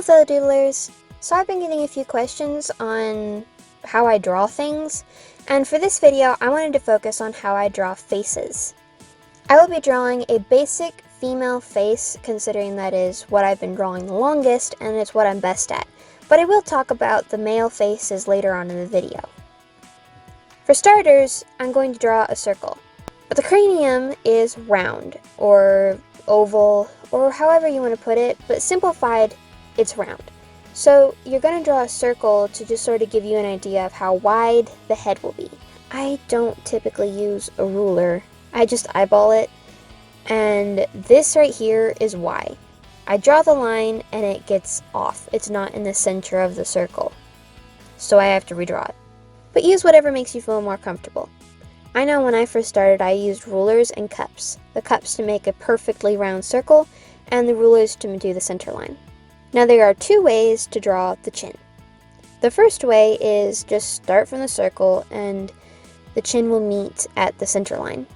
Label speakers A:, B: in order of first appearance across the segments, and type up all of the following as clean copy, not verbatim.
A: Hello fellow doodlers! So I've been getting a few questions on how I draw things, and for this video I wanted to focus on how I draw faces. I will be drawing a basic female face, considering that is what I've been drawing the longest and it's what I'm best at, but I will talk about the male faces later on in the video. For starters, I'm going to draw a circle, but the cranium is round, or oval, or however you want to put it, but simplified, it's round. So you're going to draw a circle to just sort of give you an idea of how wide the head will be. I don't typically use a ruler, I just eyeball it, and this right here is Y. I draw the line and it gets off. It's not in the center of the circle, so I have to redraw it. But use whatever makes you feel more comfortable. I know when I first started I used rulers and cups. The cups to make a perfectly round circle, and the rulers to do the center line. Now there are two ways to draw the chin. The first way is just start from the circle and the chin will meet at the center line.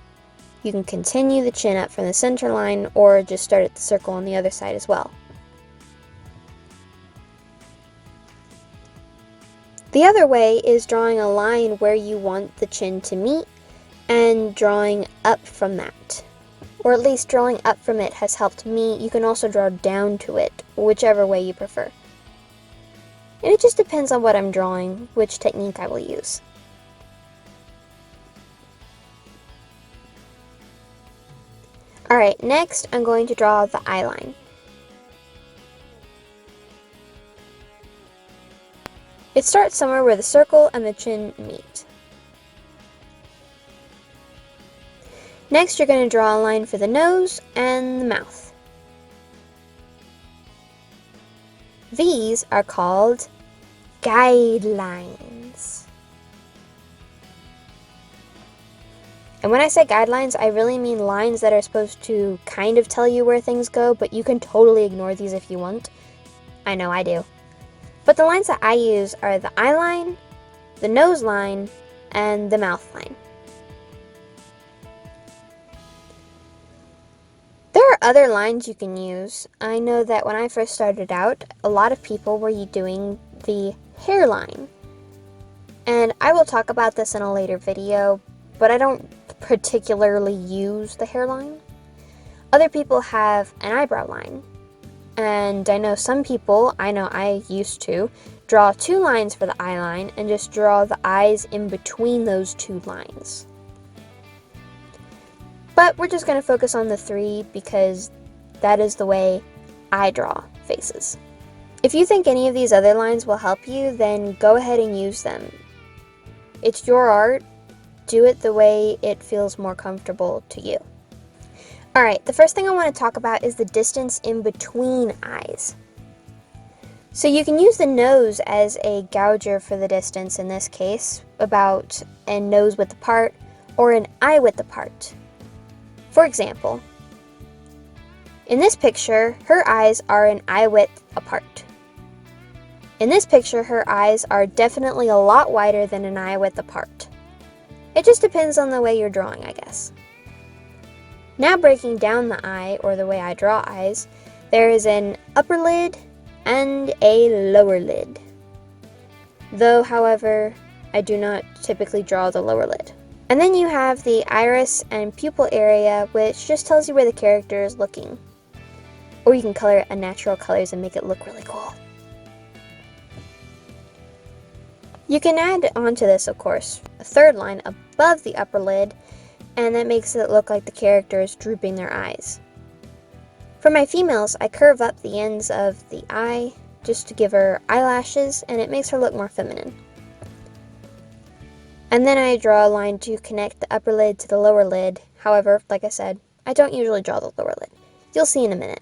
A: You can continue the chin up from the center line or just start at the circle on the other side as well. The other way is drawing a line where you want the chin to meet and drawing up from that. Or at least drawing up from it has helped me. You can also draw down to it, whichever way you prefer. And it just depends on what I'm drawing, which technique I will use. Alright, next I'm going to draw the eye line. It starts somewhere where the circle and the chin meet. Next, you're going to draw a line for the nose and the mouth. These are called guidelines. And when I say guidelines, I really mean lines that are supposed to kind of tell you where things go, but you can totally ignore these if you want. I know I do. But the lines that I use are the eye line, the nose line, and the mouth line. There are other lines you can use. I know that when I first started out, a lot of people were doing the hairline. And I will talk about this in a later video, but I don't particularly use the hairline. Other people have an eyebrow line. And I know some people, I used to, draw two lines for the eye line and just draw the eyes in between those two lines. But we're just going to focus on the three because that is the way I draw faces. If you think any of these other lines will help you, then go ahead and use them. It's your art. Do it the way it feels more comfortable to you. Alright, the first thing I want to talk about is the distance in between eyes. So you can use the nose as a gauger for the distance in this case, about a nose width apart or an eye width apart. For example, in this picture, her eyes are an eye width apart. In this picture, her eyes are definitely a lot wider than an eye width apart. It just depends on the way you're drawing, I guess. Now breaking down the eye, or the way I draw eyes, there is an upper lid and a lower lid. Though, however, I do not typically draw the lower lid. And then you have the iris and pupil area, which just tells you where the character is looking. Or you can color it in natural colors and make it look really cool. You can add onto this, of course, a third line above the upper lid, and that makes it look like the character is drooping their eyes. For my females, I curve up the ends of the eye just to give her eyelashes, and it makes her look more feminine. And then I draw a line to connect the upper lid to the lower lid. However, like I said, I don't usually draw the lower lid. You'll see in a minute.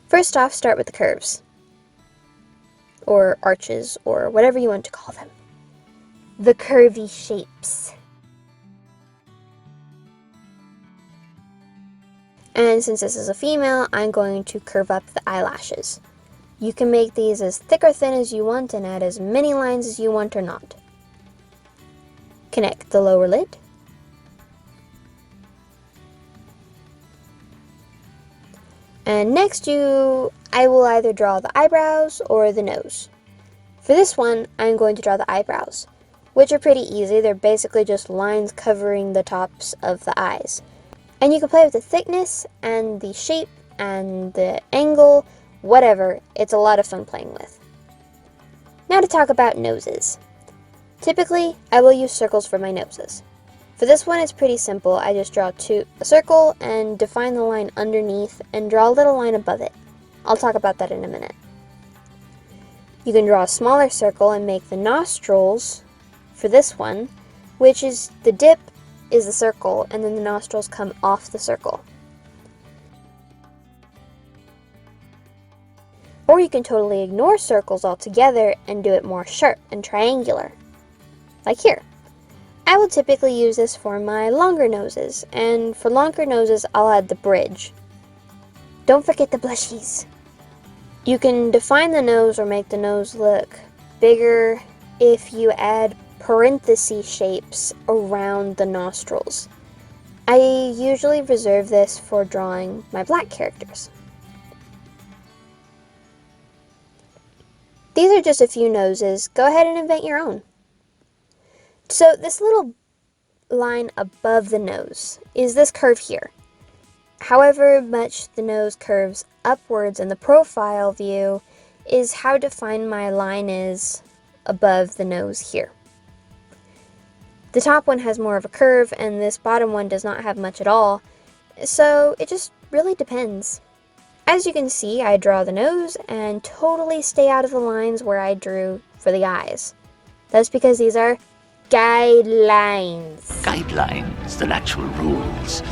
A: First off, start with the curves. Or arches, or whatever you want to call them. The curvy shapes. And since this is a female, I'm going to curve up the eyelashes. You can make these as thick or thin as you want and add as many lines as you want or not. Connect the lower lid. And next I will either draw the eyebrows or the nose. For this one, I'm going to draw the eyebrows, which are pretty easy. They're basically just lines covering the tops of the eyes. And you can play with the thickness and the shape and the angle, whatever. It's a lot of fun playing with. Now to talk about noses. Typically, I will use circles for my noses. For this one, it's pretty simple. I just draw a circle and define the line underneath and draw a little line above it. I'll talk about that in a minute. You can draw a smaller circle and make the nostrils for this one, which is the dip is the circle, and then the nostrils come off the circle. Or you can totally ignore circles altogether and do it more sharp and triangular, like here. I will typically use this for my longer noses, and for longer noses I'll add the bridge. Don't forget the blushies. You can define the nose or make the nose look bigger if you add parenthesis shapes around the nostrils. I usually reserve this for drawing my black characters. These are just a few noses. Go ahead and invent your own. So this little line above the nose is this curve here. However much the nose curves upwards in the profile view is how defined my line is above the nose here. The top one has more of a curve and this bottom one does not have much at all, so it just really depends. As you can see, I draw the nose and totally stay out of the lines where I drew for the eyes. That's because these are guidelines.
B: Guidelines, the actual rules.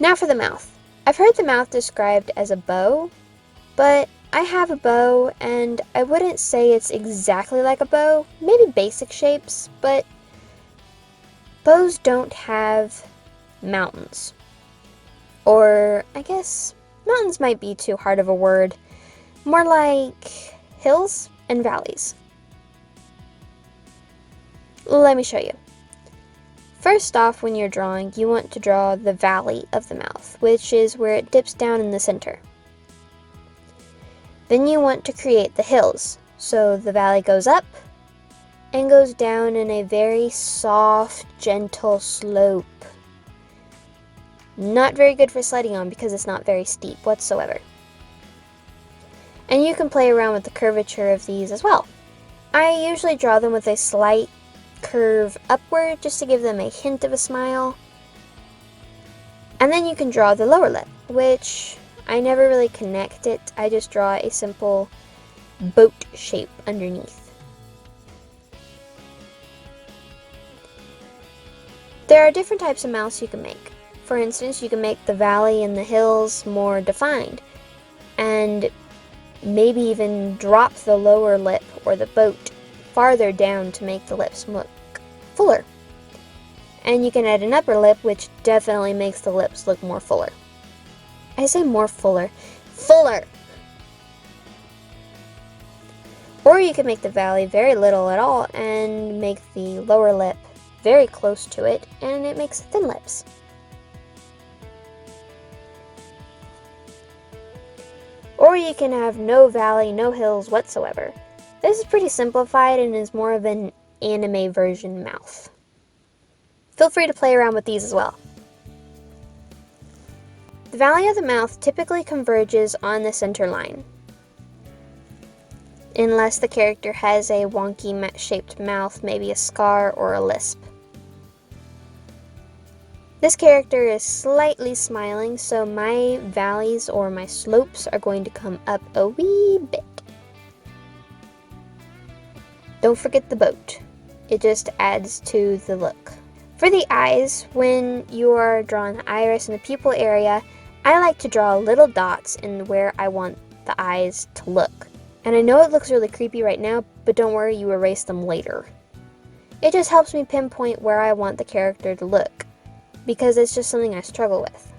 A: Now for the mouth. I've heard the mouth described as a bow, but I have a bow and I wouldn't say it's exactly like a bow. Maybe basic shapes, but bows don't have mountains. Or I guess mountains might be too hard of a word. More like hills and valleys. Let me show you. First off, when you're drawing, you want to draw the valley of the mouth, which is where it dips down in the center. Then you want to create the hills, so the valley goes up and goes down in a very soft, gentle slope. Not very good for sledding on because it's not very steep whatsoever. And you can play around with the curvature of these as well. I usually draw them with a slight curve upward just to give them a hint of a smile. And then you can draw the lower lip, which I never really connect it. I just draw a simple boat shape underneath. There are different types of mouths you can make. For instance, you can make the valley and the hills more defined, and maybe even drop the lower lip or the boat farther down to make the lips look fuller. And you can add an upper lip, which definitely makes the lips look more fuller. I say more fuller. Fuller! Or you can make the valley very little at all and make the lower lip very close to it, and it makes thin lips. Or you can have no valley, no hills whatsoever. This is pretty simplified and is more of an anime version mouth. Feel free to play around with these as well. The valley of the mouth typically converges on the center line, unless the character has a wonky shaped mouth, maybe a scar or a lisp. This character is slightly smiling, so my valleys or my slopes are going to come up a wee bit. Don't forget the boat. It just adds to the look. For the eyes, when you are drawing the iris and the pupil area, I like to draw little dots in where I want the eyes to look. And I know it looks really creepy right now, but don't worry, you erase them later. It just helps me pinpoint where I want the character to look, because it's just something I struggle with.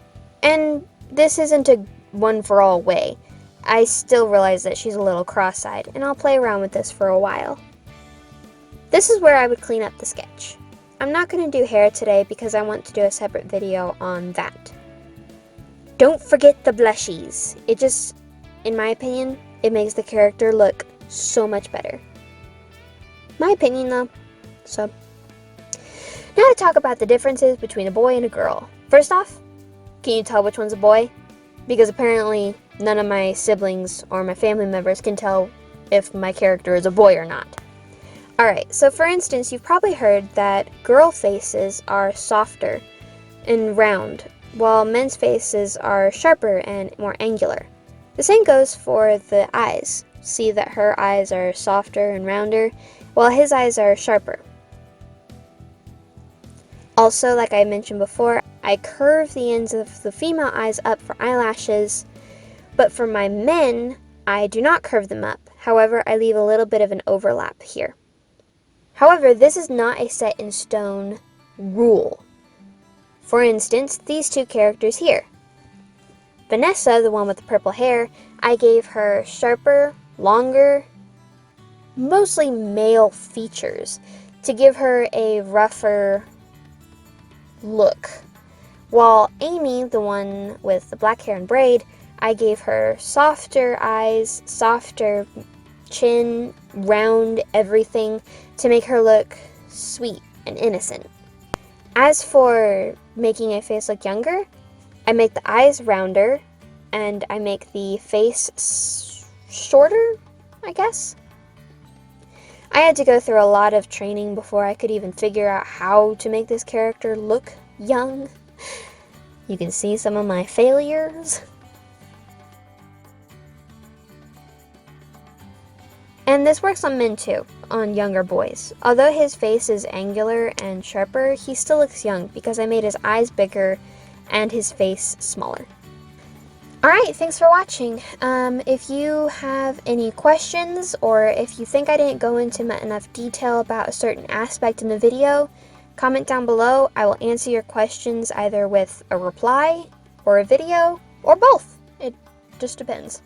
A: And this isn't a one-for-all way. I still realize that she's a little cross-eyed, and I'll play around with this for a while. This is where I would clean up the sketch. I'm not going to do hair today because I want to do a separate video on that. Don't forget the blushies. It just, in my opinion, it makes the character look so much better. My opinion though. So, now to talk about the differences between a boy and a girl. First off, can you tell which one's a boy? Because apparently none of my siblings or my family members can tell if my character is a boy or not. Alright, so for instance, you've probably heard that girl faces are softer and round, while men's faces are sharper and more angular. The same goes for the eyes. See that her eyes are softer and rounder, while his eyes are sharper. Also, like I mentioned before, I curve the ends of the female eyes up for eyelashes, but for my men, I do not curve them up. However, I leave a little bit of an overlap here. However, this is not a set in stone rule. For instance, these two characters here. Vanessa, the one with the purple hair, I gave her sharper, longer, mostly male features to give her a rougher look. While Amy, the one with the black hair and braid, I gave her softer eyes, softer chin, round everything to make her look sweet and innocent. As for making a face look younger, I make the eyes rounder and I make the face shorter, I guess. I had to go through a lot of training before I could even figure out how to make this character look young. You can see some of my failures. And this works on men too, on younger boys. Although his face is angular and sharper, he still looks young because I made his eyes bigger and his face smaller. Alright, thanks for watching. If you have any questions or if you think I didn't go into enough detail about a certain aspect in the video, comment down below. I will answer your questions either with a reply or a video or both. It just depends.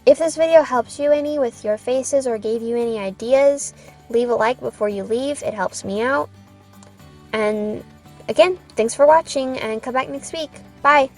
A: If this video helps you any with your faces or gave you any ideas, leave a like before you leave. It helps me out. And again, thanks for watching and come back next week. Bye!